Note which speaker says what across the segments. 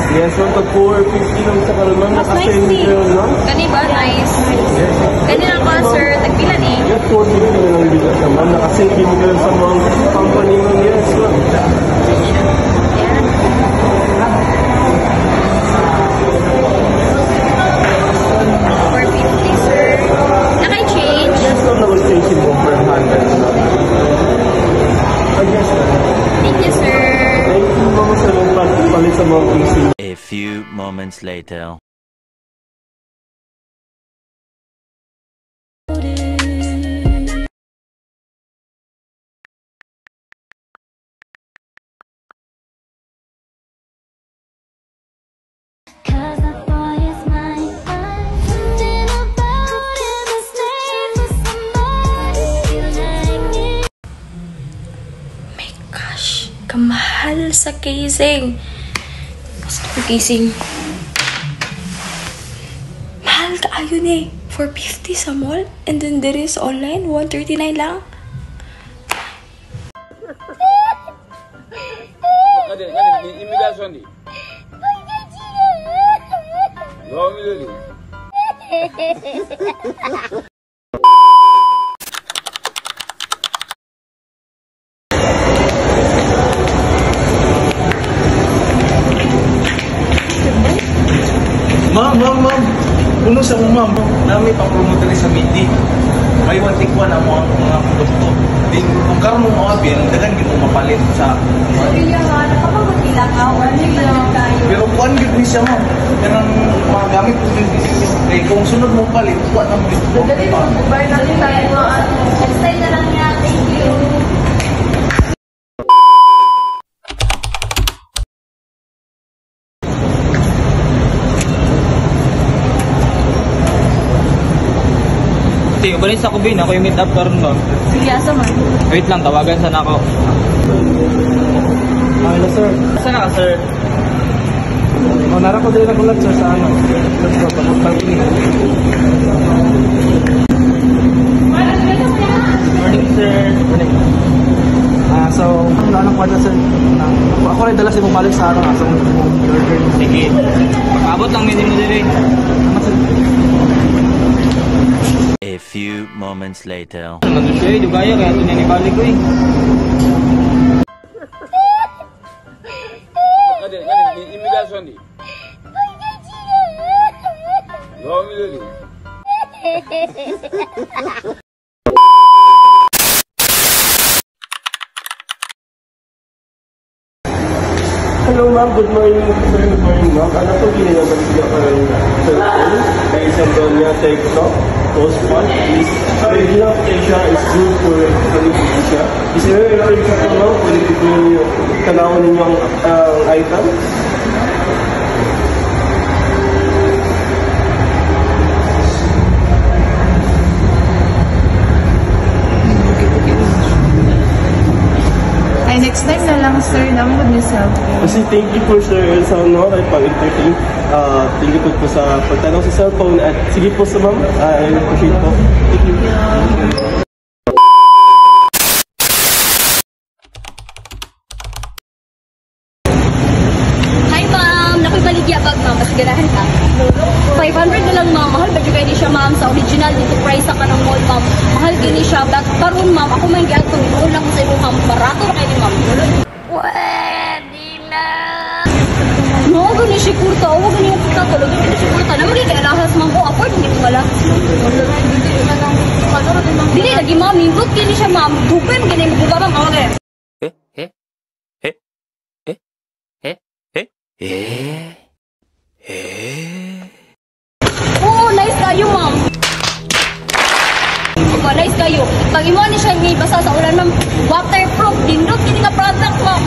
Speaker 1: Yes, so to 450 lang sa kalman.
Speaker 2: Mas nice ni. Kani ba? Nice. Kani lang ba, sir? Nagpila ni?
Speaker 1: Yes, 450 lang ang bigas naman. Nakasave mo ka sa mga company mo. Yes, ma'am.
Speaker 2: Yan. 450, sir. Naka-change?
Speaker 1: Yes, ma'am. Naka-change yung bumper handle. Yes, ma'am.
Speaker 2: Thank you, sir.
Speaker 1: Thank you, ma'am. Sa palit sa mga PC.
Speaker 3: A few moments later.
Speaker 2: My gosh, kamahal sa casing. Casing. Mahal kaayo ni. 450 sa mall. And then there is online. 139 lang.
Speaker 4: Imitasyon di.
Speaker 1: Ma'am. Puno sa ma'am. Nami pang promoter sa Midi. May one take one ang mga produkto. Then, kung karoon mo mga biyan, dagan din mo mapalit sa...
Speaker 2: Sorry naman, nakapagpagbilang ako.
Speaker 1: Pero kuhan yun din siya, ma'am. Yan ang mga gamit ko din din siya. Eh, kung sunod mo palit, kuhan ang gusto.
Speaker 2: Dali mo, bubar natin tayo mga style na lang niya. Thank you.
Speaker 5: Balik sa Kubin, ako yung meet up karon ba?
Speaker 2: Sige, asa man.
Speaker 5: Wait lang, tawagan sana ako.
Speaker 1: Hello, sir.
Speaker 5: Saan na ka, sir?
Speaker 1: Nara ko din ako lang, sir, sa ano. Let's go, papunta ko niya.
Speaker 5: Morning, sir. Morning.
Speaker 1: So, ano ko na, sir? Ako rin dala si mong balik sa ano, sa mong order.
Speaker 5: Sige. Pag-abot lang minimum din.
Speaker 1: Tama, sir.
Speaker 3: A few moments later.
Speaker 5: Nandun siya dugaya kaya ito niya ibalik ko
Speaker 4: Imitasyon di.
Speaker 1: Hello, ma'am. Good morning, sir. Good morning, ma'am. Ano po ginagawa siya ka ng cellphone? Kay Sandonia TechTalk, Postpon, is original Asia is good for Asia. Is there a picture ka, ma'am? Pwede ko yung tanawin ninyong item?
Speaker 2: Ay, next time na lang, sir. Download niyo cellphone.
Speaker 1: Kasi thank you po, sir, sa ano, kahit pang-entertain. Thank you po sa pagtanong sa cellphone. At sige po sa ma'am. I appreciate po. Thank you.
Speaker 2: Hi, ma'am. Nakibaligya bag, ma'am. Pasigarahan ka. 500 na lang, ma'am. Mahal ba kayo siya, ma'am? Sa original, dito price sa kanang mall, ma'am. Mahal din siya. But karon, ma'am, ako may giyag kung ito lang sa iyo, ma'am. Barato na kayo, ma'am. Pwede na. No, gani siya kurta. Huwag gani yung kurta. Tulog gani siya kurta. Na magiging ma'am, nindot kini siya, ma'am. Dugay, magiging mabuga, ma'am. Ako na. Oo, nice kayo, ma'am. Opo, nice kayo. Pag imo ni siya ngay basa sa ulan, ma'am, waterproof, nindot kini nga product, ma'am.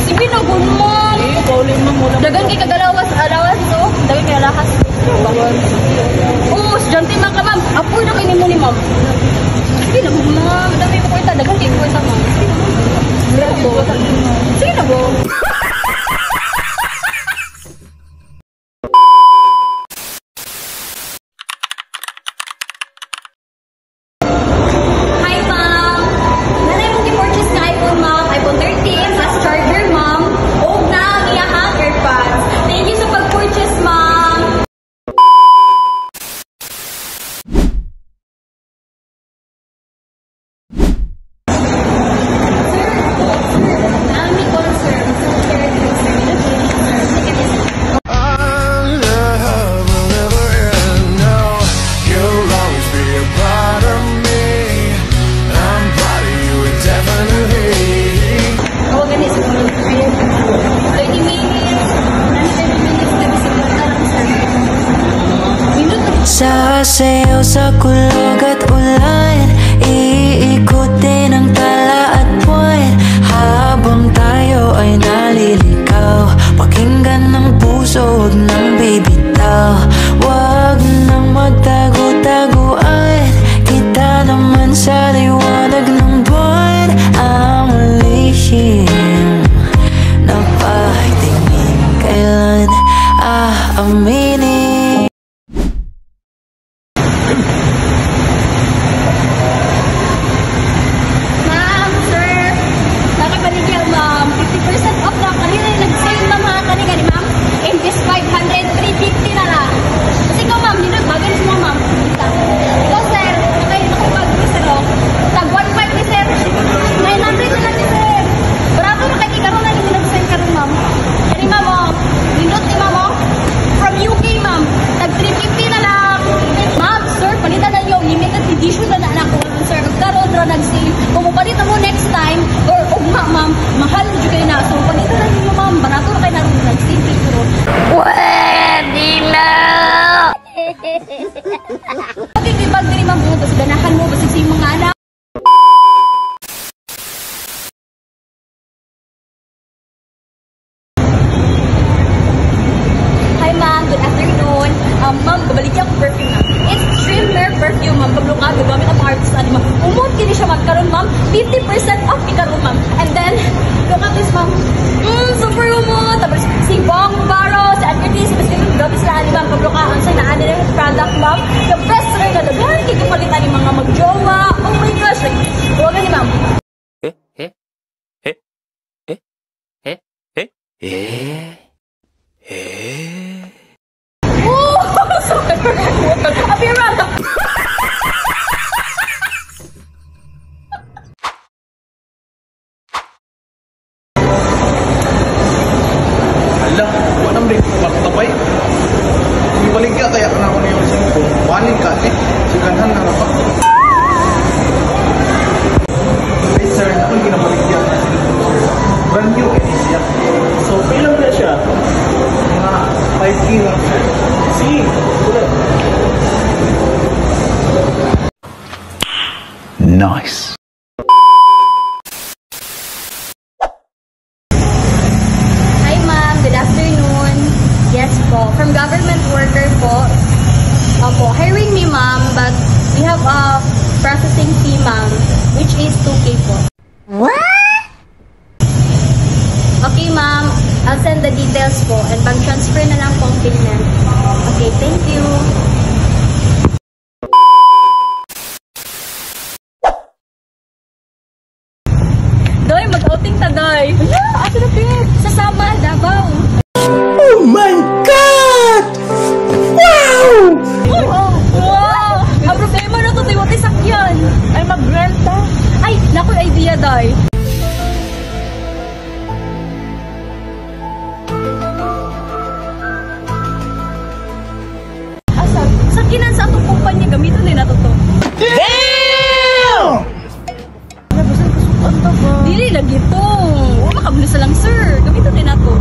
Speaker 2: Sige na, good, ma'am. Dagan kay kagalawas, alawas, so. Dagan kay alahas. Oo, estudyante man ka, ma'am. Apoy na kay nimo ni, ma'am. Sige na, ma'am. Dami mo kwenta, dagan kay kwenta, ma'am. Sige na, bo. Hi, ma'am. Nanay mong gi-purchase na iPhone, ma'am. iPhone 13, plus charger, ma'am. Huwag na ang iyahang AirPods. Thank you sa pag-purchase, ma'am. Nami concern.
Speaker 6: Our love will never end, no. You'll always be a part of me. I'm proud of you indefinitely.
Speaker 2: Oo, ganit. 30 minutes. 30 minutes. Nag-isipon ka lang, sir. Minuto.
Speaker 7: Sasayaw sa kulog at ulan, iikutin ang tala at buwan. Habang tayo ay naliligaw, pakinggan ng puso, huwag nang bibitaw. Huwag nang magtago-taguan, kita naman sa liwanag ng buwan. Ang lihim na pagtingin, kailan aaminin.
Speaker 2: Ma'am, sir. Nakabaligyan, ma'am. 50% off na. Kanina yung nag-sale, ma'am, ha? Kanina ni ma'am. Imbis 500, 350 na lang. Kasi ikaw, ma'am, yun ang bagay mo, ma'am. Ikaw, sir. Okay, nakipag-pro, sir, oh. Tag 1.5 ni sir. 900 na lang ni sir. Barato na kayo, ikaroon na yung nag-sale ka rin, ma'am. Kani, ma'am, oh. Nindot ni ma'am, oh. From UK, ma'am. Tag 350 na lang. Ma'am, sir, palitan na yung limited edition na nakuha nun, sir. Nagkaroon na nag-sale. Kung palitan mo next time, or ugma, ma'am, mahal mo kayo na. So, palitan na ninyo, ma'am. Barato na kayo na nag-sale.
Speaker 7: Pwede na!
Speaker 2: Okay, di ba gani ma'am, tapos ganahan mo, basta sa iyong mga anak. Hi ma'am, good afternoon. Ma'am, kabalik ako perfume na. It's Trimmer perfume, ma'am. Kablungag, gamit ang artist na ma'am. Umot kini siya magkaroon, ma'am. 50% off ikaroon, ma'am. And then, look at this, ma'am. Super umot. Tapos, si Bong Baro, si Advertis, si Baskin, gamit sila ani, ma'am. Kablungag, ang sa naan nila yung product, ma'am. The best seller na daghan, kikipalitan ni mga magjowa. Oh my gosh, like, huwag ni ma'am. Oh, sorry. Appearance.
Speaker 8: Ala, walang break mo magtapay. Ibalik ka, kaya ka na ako na yung cellphone. Wanin ka, siganhan na na pa. Hey sir, ako yung ginabalik yan. Brand new, siya.
Speaker 1: So, ilang na siya?
Speaker 8: Mga 5K lang sir.
Speaker 1: Sige, ulit.
Speaker 6: Nice.
Speaker 2: Hi ma'am, good afternoon. Yes po, from government worker po. Opo, hiring me ma'am, but we have a processing fee ma'am, which is 2K po.
Speaker 7: What?
Speaker 2: Okay ma'am, I'll send the details po and pag-transfer na lang po ang payment. Okay, thank you. Doy, mag-outing ta, Doy. Wala, asa na pit? Sasama, Davao.
Speaker 6: Oh my God! Wow!
Speaker 2: Oh, wow! Ang problema na to, Toy, sakyan. Ay, mag-renta. Ay, naku, idea, Doy. Asa, sakyanan sa atong kumpanya, gamitin nila to.
Speaker 6: Damn!
Speaker 2: Dili lagi to. Makablusa lang sir. Gamiton din ako.